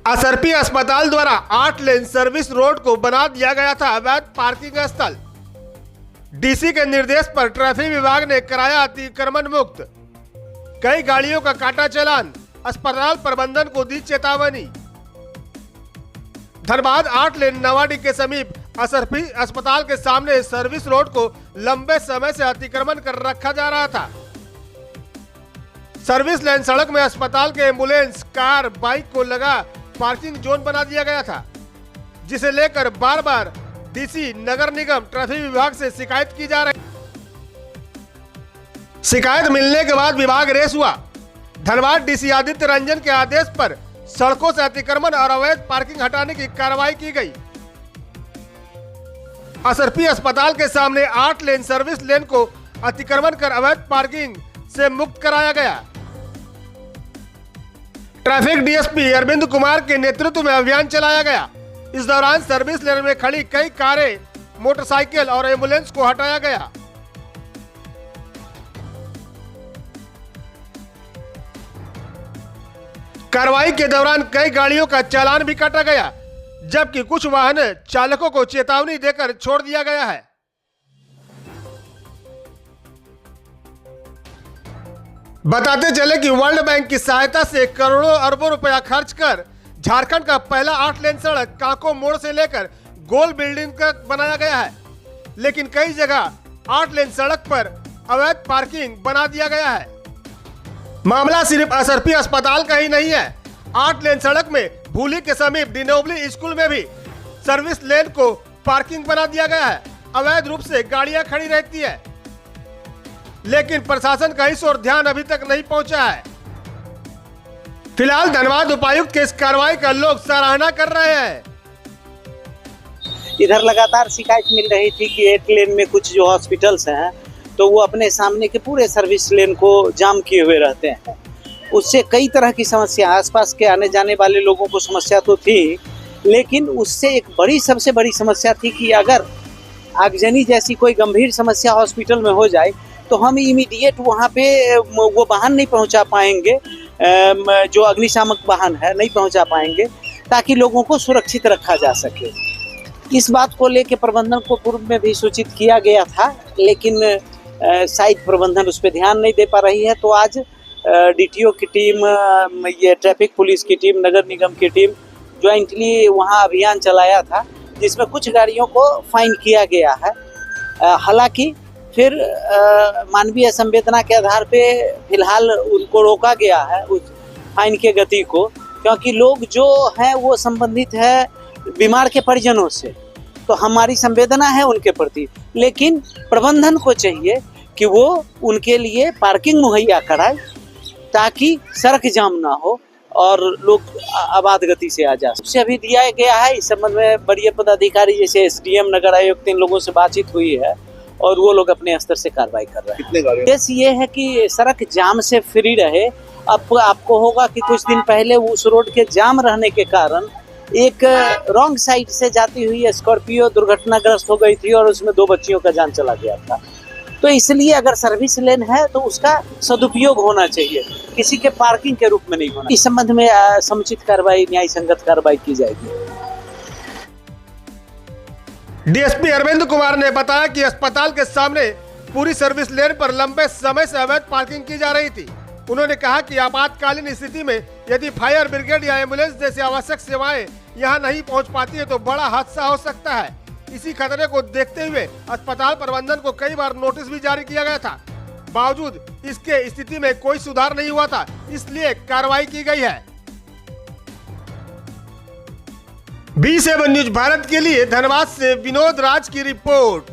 असरपी अस्पताल द्वारा 8 लेन service road को बना दिया गया था अवैध पार्किंग स्थल। डीसी के निर्देश पर ट्रैफिक विभाग ने कराया अतिक्रमण मुक्त। कई गाड़ियों का काटा चालान, अस्पताल प्रबंधन को दी चेतावनी। धनबाद 8 लेन नवाडी के समीप असरपी अस्पताल के सामने सर्विस रोड को लंबे समय से अतिक्रमण कर रखा जा रहा था। सर्विस लेन सड़क में अस्पताल के एम्बुलेंस, कार, बाइक को लगा पार्किंग जोन बना दिया गया था, जिसे लेकर बार बार डीसी, नगर निगम, ट्रैफिक विभाग से शिकायत की जा रही। शिकायत मिलने के बाद विभाग रेस हुआ। धनबाद डीसी आदित्य रंजन के आदेश पर सड़कों से अतिक्रमण और अवैध पार्किंग हटाने की कार्रवाई की गई। असरपी अस्पताल के सामने 8 लेन सर्विस लेन को अतिक्रमण कर अवैध पार्किंग से मुक्त कराया गया। ट्रैफिक डीएसपी अरविंद कुमार के नेतृत्व में अभियान चलाया गया। इस दौरान सर्विस लेन में खड़ी कई कारें, मोटरसाइकिल और एम्बुलेंस को हटाया गया। कार्रवाई के दौरान कई गाड़ियों का चालान भी काटा गया, जबकि कुछ वाहन चालकों को चेतावनी देकर छोड़ दिया गया है। बताते चले कि वर्ल्ड बैंक की सहायता से करोड़ों अरबों रुपया खर्च कर झारखंड का पहला 8 लेन सड़क काको मोड़ से लेकर गोल बिल्डिंग तक बनाया गया है, लेकिन कई जगह 8 लेन सड़क पर अवैध पार्किंग बना दिया गया है। मामला सिर्फ असरपी अस्पताल का ही नहीं है। 8 लेन सड़क में भूली के समीप डिनोबली स्कूल में भी सर्विस लेन को पार्किंग बना दिया गया है। अवैध रूप से गाड़ियां खड़ी रहती है, लेकिन प्रशासन का इस ओर ध्यान अभी तक नहीं पहुंचा है। फिलहाल धनबाद उपायुक्त के इस कार्रवाई का लोग सराहना कर रहे हैं। इधर लगातार शिकायत मिल रही थी कि 8 लेन में कुछ जो हॉस्पिटल्स हैं तो वो अपने सामने के पूरे सर्विस लेन को जाम किए हुए रहते हैं। उससे कई तरह की समस्या, आसपास के आने जाने वाले लोगों को समस्या तो थी, लेकिन उससे एक सबसे बड़ी समस्या थी कि अगर आगजनी जैसी कोई गंभीर समस्या हॉस्पिटल में हो जाए तो हम इमीडिएट वहाँ पे वो वाहन नहीं पहुँचा पाएंगे, जो अग्निशामक वाहन है नहीं पहुँचा पाएंगे, ताकि लोगों को सुरक्षित रखा जा सके। इस बात को लेकर प्रबंधन को पूर्व में भी सूचित किया गया था, लेकिन शायद प्रबंधन उस पर ध्यान नहीं दे पा रही है। तो आज डीटीओ की टीम, ये ट्रैफिक पुलिस की टीम, नगर निगम की टीम ज्वाइंटली वहाँ अभियान चलाया था, जिसमें कुछ गाड़ियों को फाइन किया गया है। हालांकि फिर मानवीय संवेदना के आधार पे फिलहाल उनको रोका गया है उस फाइन के गति को, क्योंकि लोग जो हैं वो संबंधित है बीमार के परिजनों से, तो हमारी संवेदना है उनके प्रति। लेकिन प्रबंधन को चाहिए कि वो उनके लिए पार्किंग मुहैया कराए, ताकि सड़क जाम ना हो और लोग आबाद गति से आ जा सके। उससे अभी दिया गया है इस संबंध में वरीय पदाधिकारी जैसे एसडीएम, नगर आयुक्त, इन लोगों से बातचीत हुई है और वो लोग अपने स्तर से कार्रवाई कर रहे हैं। कितने गाड़ियां? केस ये है कि सड़क जाम से फ्री रहे। अब आपको होगा कि कुछ दिन पहले उस रोड के जाम रहने के कारण एक रॉन्ग साइड से जाती हुई स्कॉर्पियो दुर्घटनाग्रस्त हो गई थी और उसमें 2 बच्चियों का जान चला गया था। तो इसलिए अगर सर्विस लेन है तो उसका सदुपयोग होना चाहिए, किसी के पार्किंग के रूप में नहीं होना। इस संबंध में समुचित कार्रवाई, न्याय संगत कार्रवाई की जाएगी। डीएसपी अरविंद कुमार ने बताया कि अस्पताल के सामने पूरी सर्विस लेन पर लंबे समय से अवैध पार्किंग की जा रही थी। उन्होंने कहा कि आपातकालीन स्थिति में यदि फायर ब्रिगेड या एम्बुलेंस जैसी आवश्यक सेवाएं यहां नहीं पहुंच पाती है तो बड़ा हादसा हो सकता है। इसी खतरे को देखते हुए अस्पताल प्रबंधन को कई बार नोटिस भी जारी किया गया था, बावजूद इसके स्थिति में कोई सुधार नहीं हुआ था, इसलिए कार्रवाई की गई है। B7 न्यूज भारत के लिए धनबाद से विनोद राज की रिपोर्ट।